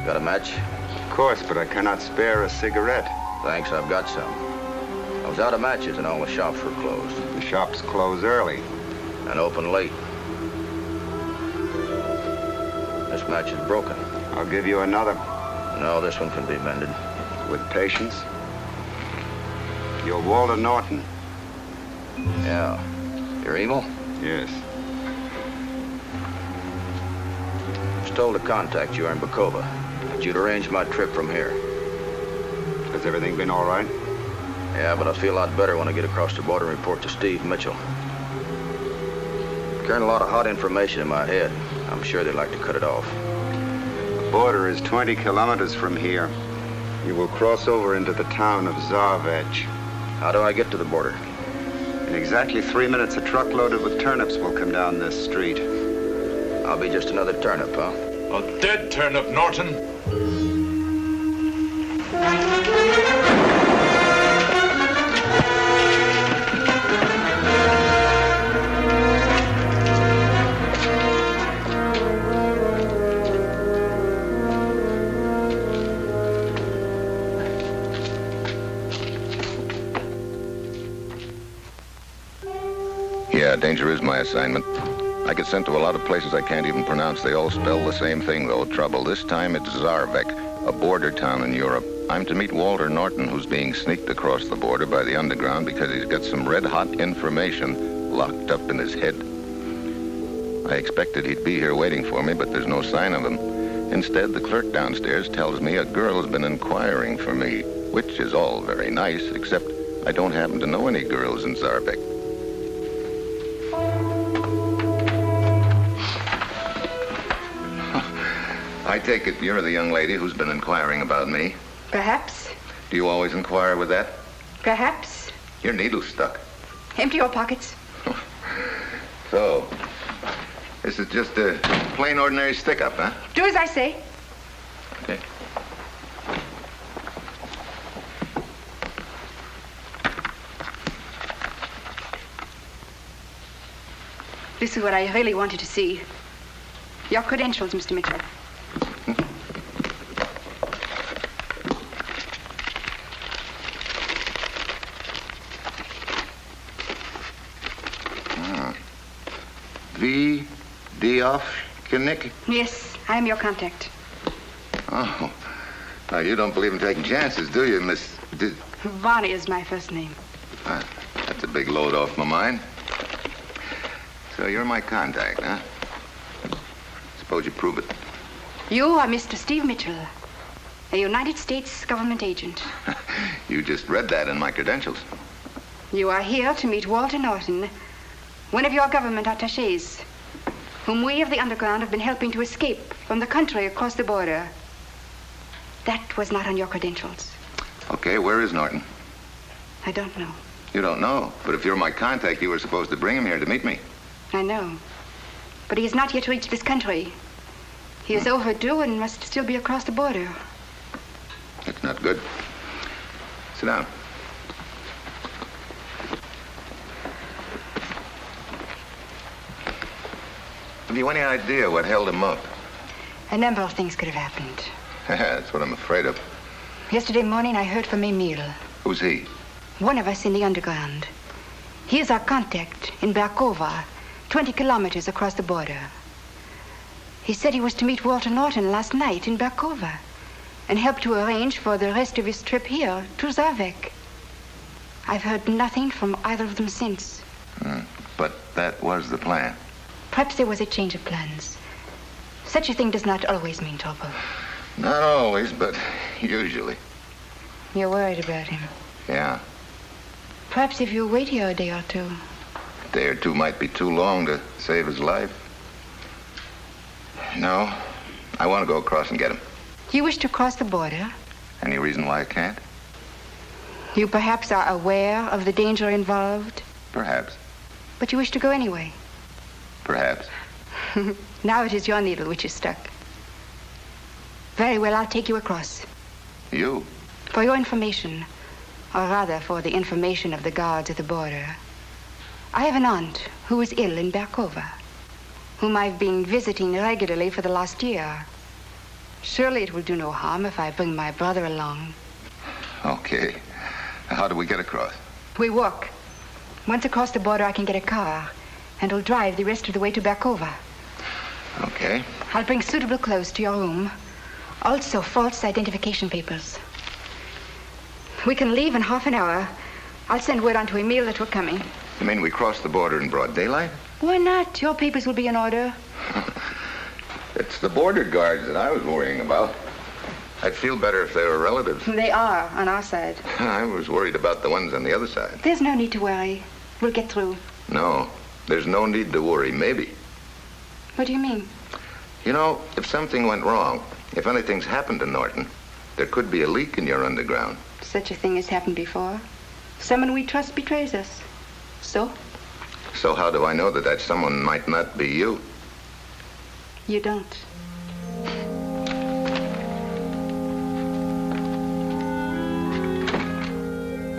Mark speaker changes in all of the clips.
Speaker 1: Got a match?
Speaker 2: Of course, but I cannot spare a cigarette.
Speaker 1: Thanks, I've got some. I was out of matches and all the shops were closed.
Speaker 2: The shops close early.
Speaker 1: And open late. This match is broken.
Speaker 2: I'll give you another.
Speaker 1: No, this one can be mended.
Speaker 2: With patience. You're Walter Norton.
Speaker 1: Yeah. You're Emil?
Speaker 2: Yes.
Speaker 1: I was told to contact you in Bacova. That you'd arrange my trip from here.
Speaker 2: Has everything been all right?
Speaker 1: Yeah, but I feel a lot better when I get across the border and report to Steve Mitchell. Carrying a lot of hot information in my head. I'm sure they'd like to cut it off.
Speaker 2: The border is 20 kilometers from here. You will cross over into the town of Zarvec.
Speaker 1: How do I get to the border?
Speaker 2: In exactly 3 minutes, a truck loaded with turnips will come down this street.
Speaker 1: I'll be just another turnip, huh?
Speaker 3: A dead turnip, Norton.
Speaker 4: Yeah, danger is my assignment. I get sent to a lot of places I can't even pronounce. They all spell the same thing, though. Trouble. This time it's Zarvec, a border town in Europe. I'm to meet Walter Norton, who's being sneaked across the border by the underground because he's got some red-hot information locked up in his head. I expected he'd be here waiting for me, but there's no sign of him. Instead, the clerk downstairs tells me a girl's been inquiring for me, which is all very nice, except I don't happen to know any girls in Zarvec. I take it you're the young lady who's been inquiring about me.
Speaker 5: Perhaps.
Speaker 4: Do you always inquire with that?
Speaker 5: Perhaps.
Speaker 4: Your needle's stuck.
Speaker 5: Empty your pockets.
Speaker 4: So, this is just a plain ordinary stick-up, huh?
Speaker 5: Do as I say.
Speaker 4: Okay.
Speaker 5: This is what I really wanted to see. Your credentials, Mr. Mitchell.
Speaker 4: V. Diofkinik?
Speaker 5: Yes, I am your contact.
Speaker 4: Oh. Now, you don't believe in taking chances, do you, Miss...
Speaker 5: Vonnie is my first name.
Speaker 4: That's a big load off my mind. So you're my contact, huh? Suppose you prove it.
Speaker 5: You are Mr. Steve Mitchell, a United States government agent.
Speaker 4: You just read that in my credentials.
Speaker 5: You are here to meet Walter Norton, one of your government attachés, whom we of the underground have been helping to escape from the country across the border. That was not on your credentials.
Speaker 4: Okay, where is Norton?
Speaker 5: I don't know.
Speaker 4: You don't know, but if you're my contact, you were supposed to bring him here to meet me.
Speaker 5: I know. But he has not yet reached this country. He is overdue and must still be across the border.
Speaker 4: That's not good. Sit down. Have you any idea what held him up?
Speaker 5: A number of things could have happened.
Speaker 4: That's what I'm afraid of.
Speaker 5: Yesterday morning, I heard from Emil.
Speaker 4: Who's he?
Speaker 5: One of us in the underground. He is our contact in Bacova, 20 kilometers across the border. He said he was to meet Walter Norton last night in Bacova and help to arrange for the rest of his trip here to Zarvec. I've heard nothing from either of them since.
Speaker 4: But that was the plan.
Speaker 5: Perhaps there was a change of plans. Such a thing does not always mean trouble.
Speaker 4: Not always, but usually.
Speaker 5: You're worried about him.
Speaker 4: Yeah.
Speaker 5: Perhaps if you wait here a day or two.
Speaker 4: A day or two might be too long to save his life. No, I want to go across and get him.
Speaker 5: You wish to cross the border?
Speaker 4: Any reason why I can't?
Speaker 5: You perhaps are aware of the danger involved?
Speaker 4: Perhaps.
Speaker 5: But you wish to go anyway?
Speaker 4: Perhaps.
Speaker 5: Now it is your needle which is stuck. Very well, I'll take you across.
Speaker 4: You?
Speaker 5: For your information, or rather for the information of the guards at the border. I have an aunt who is ill in Bacova, whom I've been visiting regularly for the last year. Surely it will do no harm if I bring my brother along.
Speaker 4: Okay. How do we get across?
Speaker 5: We walk. Once across the border, I can get a car, and we'll drive the rest of the way to Berkova.
Speaker 4: Okay.
Speaker 5: I'll bring suitable clothes to your room. Also, false identification papers. We can leave in half an hour. I'll send word on to Emil that we're coming.
Speaker 4: You mean we cross the border in broad daylight?
Speaker 5: Why not? Your papers will be in order.
Speaker 4: It's the border guards that I was worrying about. I'd feel better if they were relatives.
Speaker 5: They are, on our side.
Speaker 4: I was worried about the ones on the other side.
Speaker 5: There's no need to worry. We'll get through.
Speaker 4: No, there's no need to worry, maybe.
Speaker 5: What do you mean?
Speaker 4: You know, if something went wrong, if anything's happened to Norton, there could be a leak in your underground.
Speaker 5: Such a thing has happened before. Someone we trust betrays us. So?
Speaker 4: So how do I know that that someone might not be you?
Speaker 5: You don't.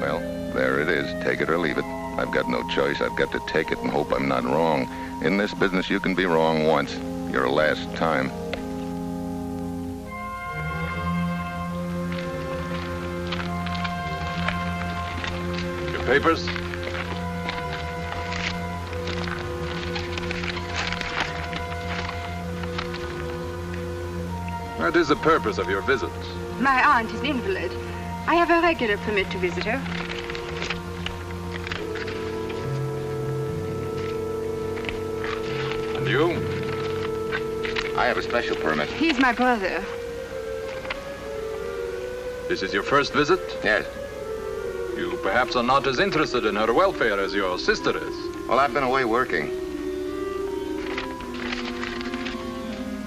Speaker 4: Well, there it is. Take it or leave it. I've got no choice. I've got to take it and hope I'm not wrong. In this business, you can be wrong once. Your last time.
Speaker 3: Your papers? What is the purpose of your visit?
Speaker 5: My aunt is an invalid. I have a regular permit to visit her.
Speaker 3: And you?
Speaker 4: I have a special permit.
Speaker 5: He's my brother.
Speaker 3: This is your first visit?
Speaker 4: Yes.
Speaker 3: You perhaps are not as interested in her welfare as your sister is.
Speaker 4: Well, I've been away working.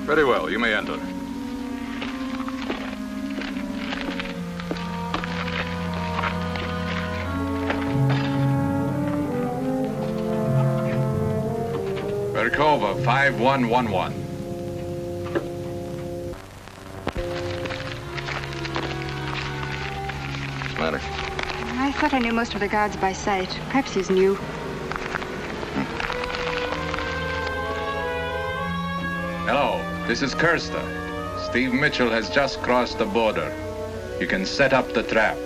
Speaker 3: Very well, you may enter. Berkova, 5111.
Speaker 4: What's the matter?
Speaker 5: I thought I knew most of the guards by sight. Perhaps he's new.
Speaker 3: Hello, this is Kirsta. Steve Mitchell has just crossed the border. You can set up the trap.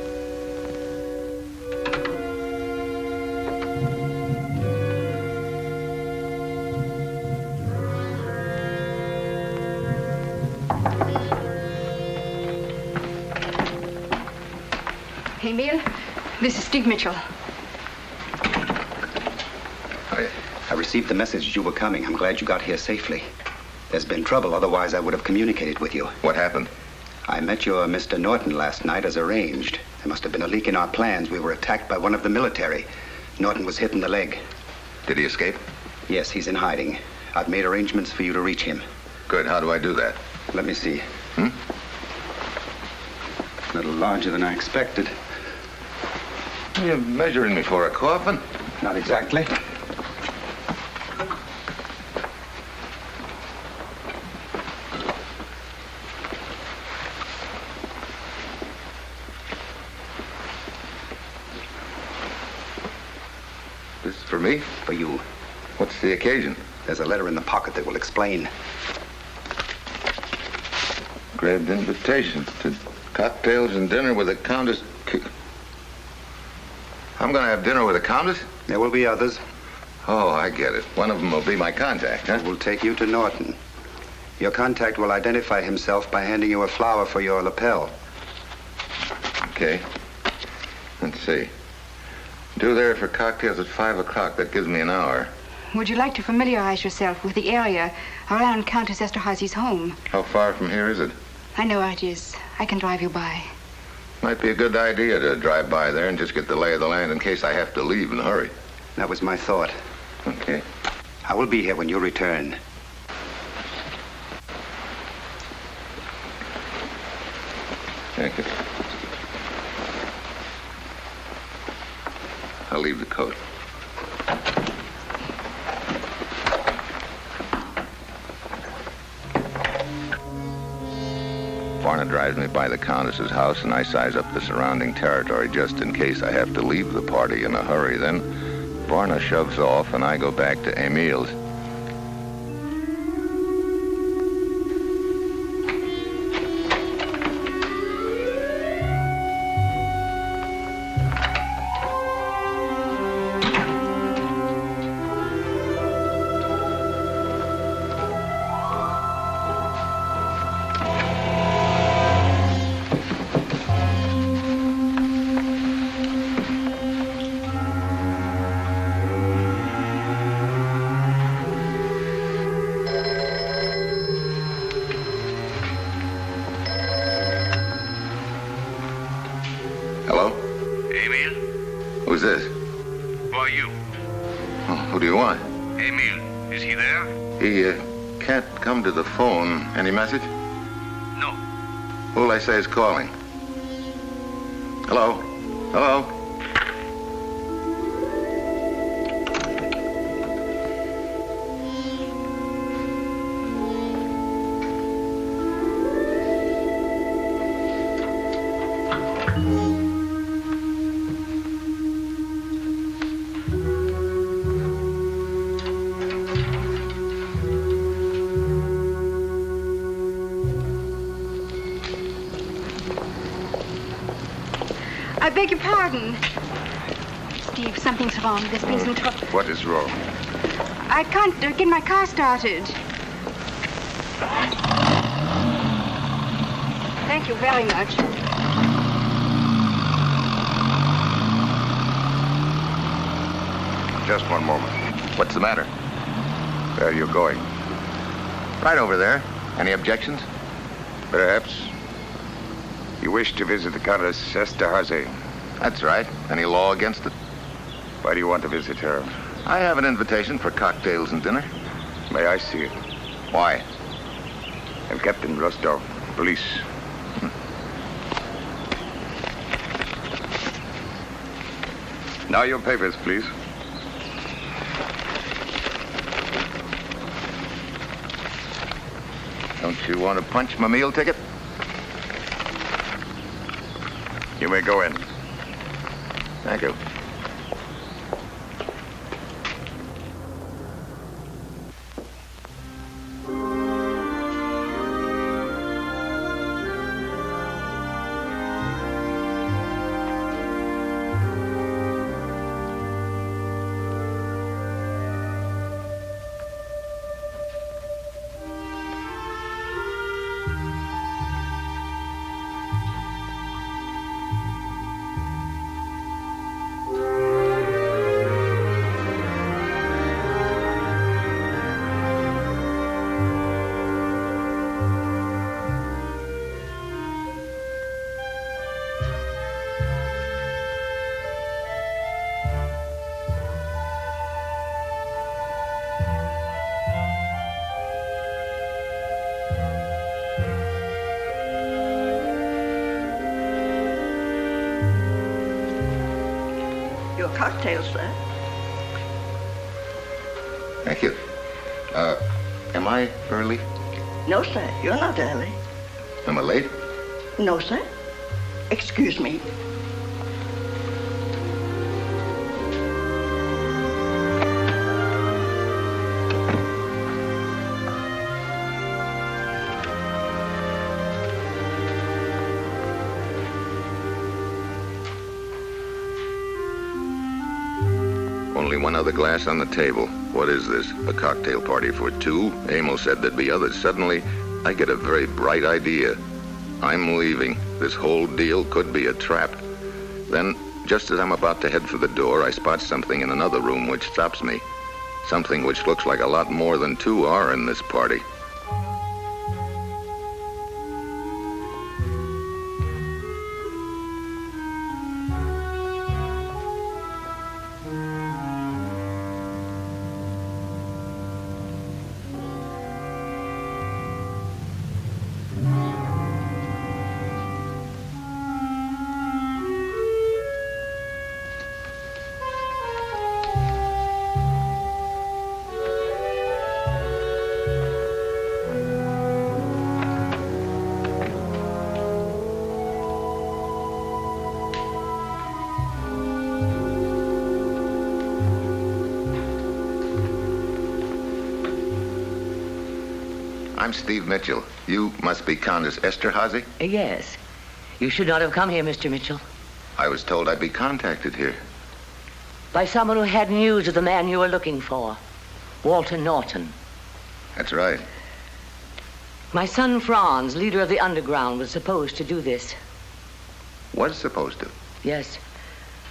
Speaker 5: Emil, this is Steve Mitchell.
Speaker 2: I received the message you were coming. I'm glad you got here safely. There's been trouble, otherwise I would have communicated with you.
Speaker 4: What happened?
Speaker 2: I met your Mr. Norton last night as arranged. There must have been a leak in our plans. We were attacked by one of the military. Norton was hit in the leg.
Speaker 4: Did he escape?
Speaker 2: Yes, he's in hiding. I've made arrangements for you to reach him.
Speaker 4: Good. How do I do that?
Speaker 2: Let me see.
Speaker 4: Hmm?
Speaker 2: A little larger than I expected.
Speaker 4: You're measuring me for a coffin?
Speaker 2: Not exactly.
Speaker 4: This is for me?
Speaker 2: For you.
Speaker 4: What's the occasion?
Speaker 2: There's a letter in the pocket that will explain.
Speaker 4: Grabbed invitation to cocktails and dinner with the Countess. I'm going to have dinner with the Countess?
Speaker 2: There will be others.
Speaker 4: Oh, I get it. One of them will be my contact, huh?
Speaker 2: We'll take you to Norton. Your contact will identify himself by handing you a flower for your lapel.
Speaker 4: Okay. Let's see. Due there for cocktails at 5 o'clock. That gives me an hour.
Speaker 5: Would you like to familiarize yourself with the area around Countess Esterhazy's home?
Speaker 4: How far from here is it?
Speaker 5: I know where it is. I can drive you by.
Speaker 4: Might be a good idea to drive by there and just get the lay of the land in case I have to leave in a hurry.
Speaker 2: That was my thought.
Speaker 4: Okay.
Speaker 2: I will be here when you return.
Speaker 4: Thank you. I'll leave the coat. Varna drives me by the Countess's house, and I size up the surrounding territory just in case I have to leave the party in a hurry. Then Varna shoves off, and I go back to Emil's.
Speaker 6: Emil, is he there?
Speaker 4: He can't come to the phone. Any message?
Speaker 6: No.
Speaker 4: Who'll I say is calling? Hello? Hello?
Speaker 5: I beg your pardon. Steve, something's wrong. There's been some trouble.
Speaker 4: What is wrong?
Speaker 5: I can't get my car started. Thank you very much.
Speaker 4: Just one moment. What's the matter? Where are you going? Right over there. Any objections?
Speaker 7: Perhaps you wish to visit the Countess Esterhazy.
Speaker 4: That's right. Any law against it?
Speaker 7: Why do you want to visit her?
Speaker 4: I have an invitation for cocktails and dinner.
Speaker 7: May I see it?
Speaker 4: Why?
Speaker 7: I'm Captain Rostov, police. Now your papers, please.
Speaker 4: Don't you want to punch my meal ticket?
Speaker 7: You may go in.
Speaker 4: Thank you.
Speaker 8: Your cocktail, sir.
Speaker 4: Thank you. Am I early?
Speaker 8: No, sir, you're not early.
Speaker 4: Am I late?
Speaker 8: No, sir. Excuse me.
Speaker 4: Only one other glass on the table. What is this? A cocktail party for two? Emil said there'd be others. Suddenly, I get a very bright idea. I'm leaving. This whole deal could be a trap. Then, just as I'm about to head for the door, I spot something in another room which stops me. Something which looks like a lot more than two are in this party. I'm Steve Mitchell. You must be Countess Esterhazy?
Speaker 9: Yes. You should not have come here, Mr. Mitchell.
Speaker 4: I was told I'd be contacted here.
Speaker 9: By someone who had news of the man you were looking for, Walter Norton.
Speaker 4: That's right.
Speaker 9: My son Franz, leader of the underground, was supposed to do this.
Speaker 4: Was supposed to?
Speaker 9: Yes.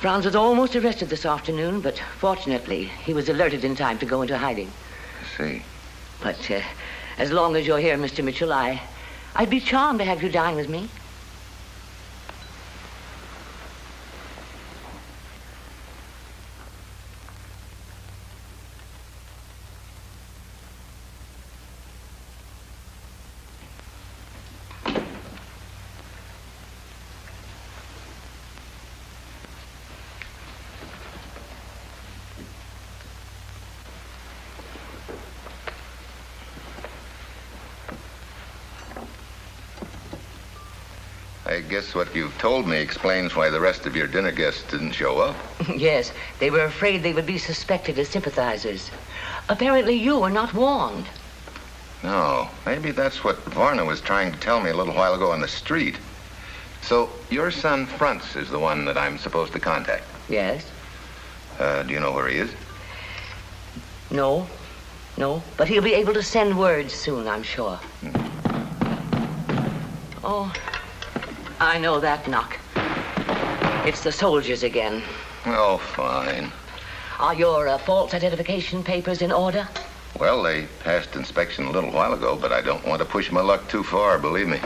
Speaker 9: Franz was almost arrested this afternoon, but fortunately, he was alerted in time to go into hiding.
Speaker 4: I see.
Speaker 9: But as long as you're here, Mr. Mitchell, I'd be charmed to have you dine with me.
Speaker 4: I guess what you've told me explains why the rest of your dinner guests didn't show up.
Speaker 9: Yes, they were afraid they would be suspected as sympathizers. Apparently you were not warned.
Speaker 4: No, maybe that's what Varna was trying to tell me a little while ago on the street. So, your son, Franz, is the one that I'm supposed to contact?
Speaker 9: Yes.
Speaker 4: Do you know where he is?
Speaker 9: No, but he'll be able to send words soon, I'm sure. Oh, I know that knock. It's the soldiers again.
Speaker 4: Oh, fine.
Speaker 9: Are your false identification papers in order?
Speaker 4: Well, they passed inspection a little while ago, but I don't want to push my luck too far, believe me.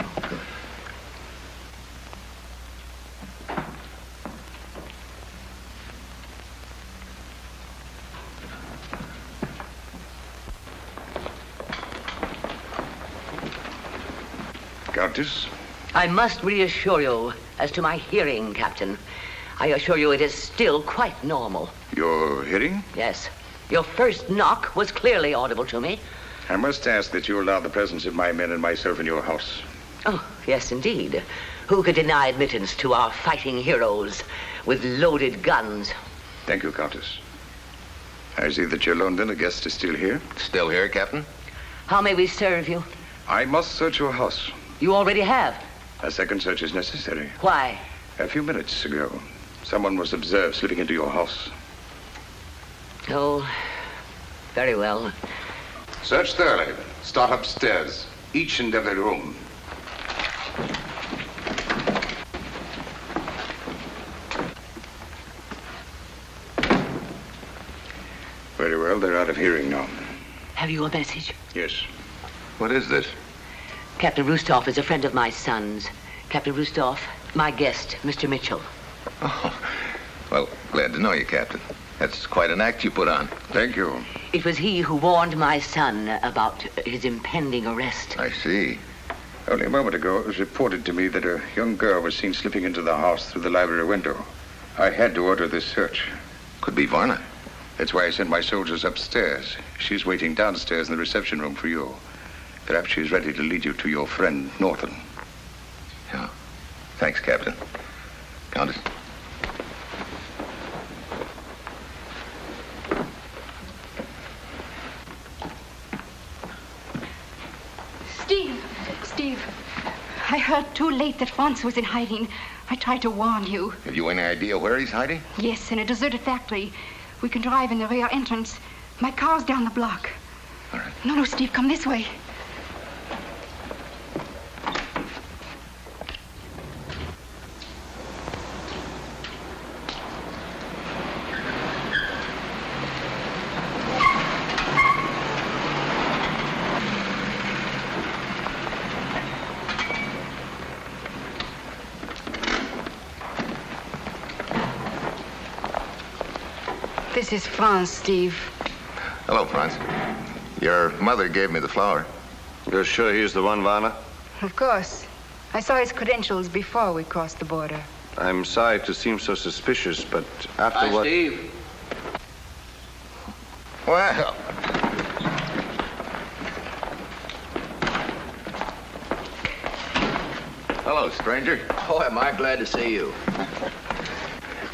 Speaker 7: Countess?
Speaker 9: I must reassure you as to my hearing, Captain. I assure you it is still quite normal.
Speaker 7: Your hearing?
Speaker 9: Yes. Your first knock was clearly audible to me.
Speaker 7: I must ask that you allow the presence of my men and myself in your house.
Speaker 9: Oh, yes, indeed. Who could deny admittance to our fighting heroes with loaded guns?
Speaker 7: Thank you, Countess. I see that your lone dinner guest is still here.
Speaker 4: Still here, Captain?
Speaker 9: How may we serve you?
Speaker 7: I must search your house.
Speaker 9: You already have.
Speaker 7: A second search is necessary.
Speaker 9: Why?
Speaker 7: A few minutes ago, someone was observed slipping into your house.
Speaker 9: Oh, very well.
Speaker 7: Search thoroughly. Start upstairs. Each and every room. Very well, they're out of hearing now.
Speaker 9: Have you a message?
Speaker 7: Yes.
Speaker 4: What is this?
Speaker 9: Captain Rustov is a friend of my son's. Captain Rustov, my guest, Mr. Mitchell.
Speaker 4: Oh, well, glad to know you, Captain. That's quite an act you put on.
Speaker 7: Thank you.
Speaker 9: It was he who warned my son about his impending arrest.
Speaker 4: I see.
Speaker 7: Only a moment ago, it was reported to me that a young girl was seen slipping into the house through the library window. I had to order this search.
Speaker 4: Could be Varna.
Speaker 7: That's why I sent my soldiers upstairs. She's waiting downstairs in the reception room for you. Perhaps she's ready to lead you to your friend, Norton.
Speaker 4: Yeah. Thanks, Captain. Countess.
Speaker 5: Steve, I heard too late that Franz was in hiding. I tried to warn you.
Speaker 4: Have you any idea where he's hiding?
Speaker 5: Yes, in a deserted factory. We can drive in the rear entrance. My car's down the block.
Speaker 4: All right.
Speaker 5: No, Steve, come this way. This is Franz, Steve.
Speaker 4: Hello, Franz. Your mother gave me the flower.
Speaker 10: You're sure he's the one, Varna?
Speaker 5: Of course. I saw his credentials before we crossed the border.
Speaker 10: I'm sorry to seem so suspicious, but after
Speaker 1: Hi,
Speaker 10: what...
Speaker 1: Steve.
Speaker 4: Well. Hello, stranger.
Speaker 1: Boy, am I glad to see you.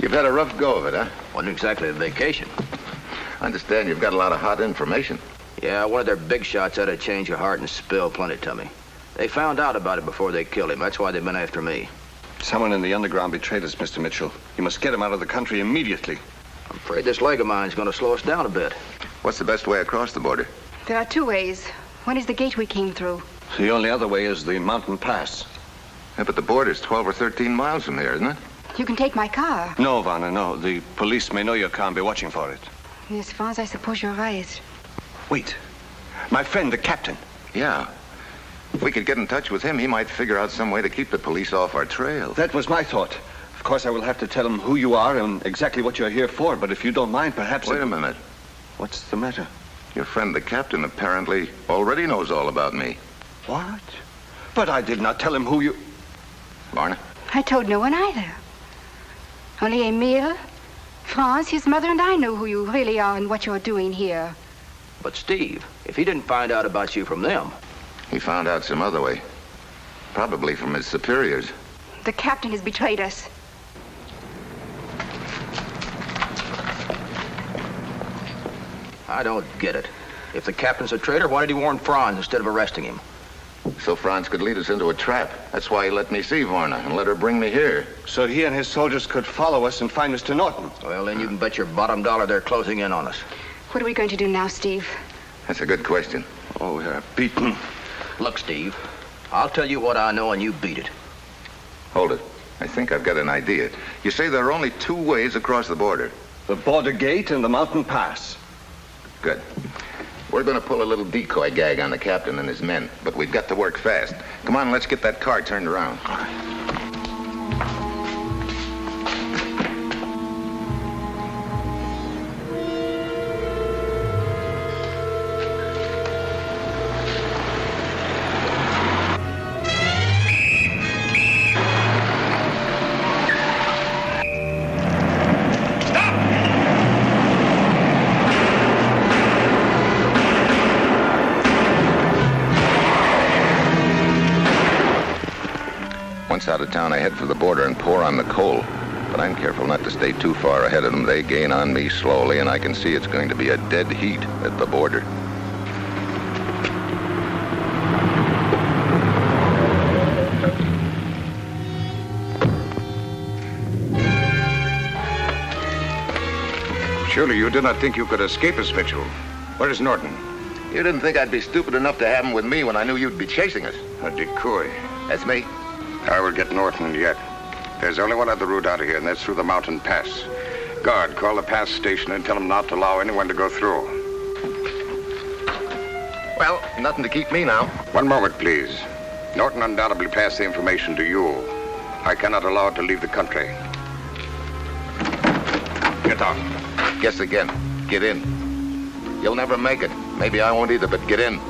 Speaker 4: You've had a rough go of it, huh?
Speaker 1: Wasn't exactly a vacation.
Speaker 4: I understand you've got a lot of hot information.
Speaker 1: Yeah, one of their big shots had a change of heart and spill plenty to me. They found out about it before they killed him. That's why they've been after me.
Speaker 10: Someone in the underground betrayed us, Mr. Mitchell. You must get him out of the country immediately.
Speaker 1: I'm afraid this leg of mine's going to slow us down a bit.
Speaker 4: What's the best way across the border?
Speaker 5: There are two ways. One is the gate we came through.
Speaker 10: The only other way is the mountain pass.
Speaker 4: Yeah, but the border's 12 or 13 miles from here, isn't it?
Speaker 5: You can take my car.
Speaker 10: No, Varna, no. The police may know your car and be watching for it.
Speaker 5: Yes, Franz, I suppose you're right.
Speaker 10: Wait. My friend, the captain.
Speaker 4: Yeah. If we could get in touch with him, he might figure out some way to keep the police off our trail.
Speaker 10: That was my thought. Of course, I will have to tell him who you are and exactly what you're here for, but if you don't mind, perhaps...
Speaker 4: Wait a minute.
Speaker 10: What's the matter?
Speaker 4: Your friend, the captain, apparently already knows all about me.
Speaker 10: What? But I did not tell him who you...
Speaker 4: Varna?
Speaker 5: I told no one either. Only Emile, Franz, his mother, and I know who you really are and what you're doing here.
Speaker 1: But Steve, if he didn't find out about you from them...
Speaker 4: He found out some other way. Probably from his superiors.
Speaker 5: The captain has betrayed us.
Speaker 1: I don't get it. If the captain's a traitor, why did he warn Franz instead of arresting him?
Speaker 4: So Franz could lead us into a trap. That's why he let me see Varna and let her bring me here.
Speaker 10: So he and his soldiers could follow us and find Mr. Norton.
Speaker 1: Well, then you can bet your bottom dollar they're closing in on us.
Speaker 5: What are we going to do now, Steve?
Speaker 4: That's a good question.
Speaker 10: Oh, we're beaten.
Speaker 1: Look, Steve, I'll tell you what I know and you beat it.
Speaker 4: Hold it. I think I've got an idea. You say there are only 2 ways across the border.
Speaker 10: The border gate and the mountain pass.
Speaker 4: Good. We're going to pull a little decoy gag on the captain and his men, but we've got to work fast. Come on, let's get that car turned around. Once out of town, I head for the border and pour on the coal. But I'm careful not to stay too far ahead of them. They gain on me slowly, and I can see it's going to be a dead heat at the border.
Speaker 7: Surely you did not think you could escape us, Mitchell. Where is Norton?
Speaker 4: You didn't think I'd be stupid enough to have him with me when I knew you'd be chasing us.
Speaker 7: A decoy.
Speaker 4: That's me.
Speaker 7: I will get Norton yet. There's only one other route out of here, and that's through the mountain pass. Guard, call the pass station and tell them not to allow anyone to go through.
Speaker 4: Well, nothing to keep me now.
Speaker 7: One moment, please. Norton undoubtedly passed the information to you. I cannot allow it to leave the country. Get out.
Speaker 4: Guess again. Get in. You'll never make it. Maybe I won't either, but get in.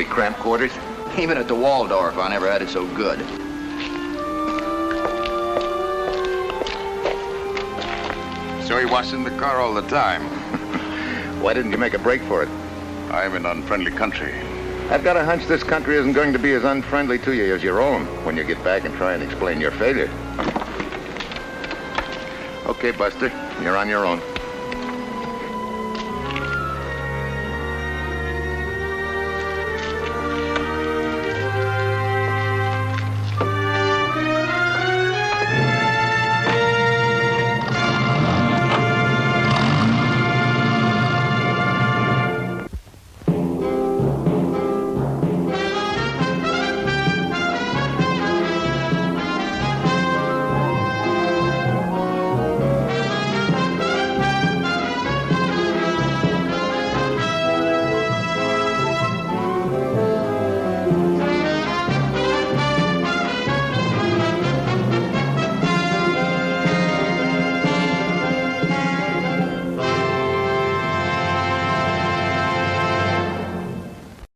Speaker 4: Cramped quarters?
Speaker 1: Even at the Waldorf, I never had it so good.
Speaker 7: So he was in the car all the time.
Speaker 4: Why didn't you make a break for it?
Speaker 7: I'm in unfriendly country.
Speaker 4: I've got a hunch this country isn't going to be as unfriendly to you as your own when you get back and try and explain your failure. Okay, Buster, you're on your own.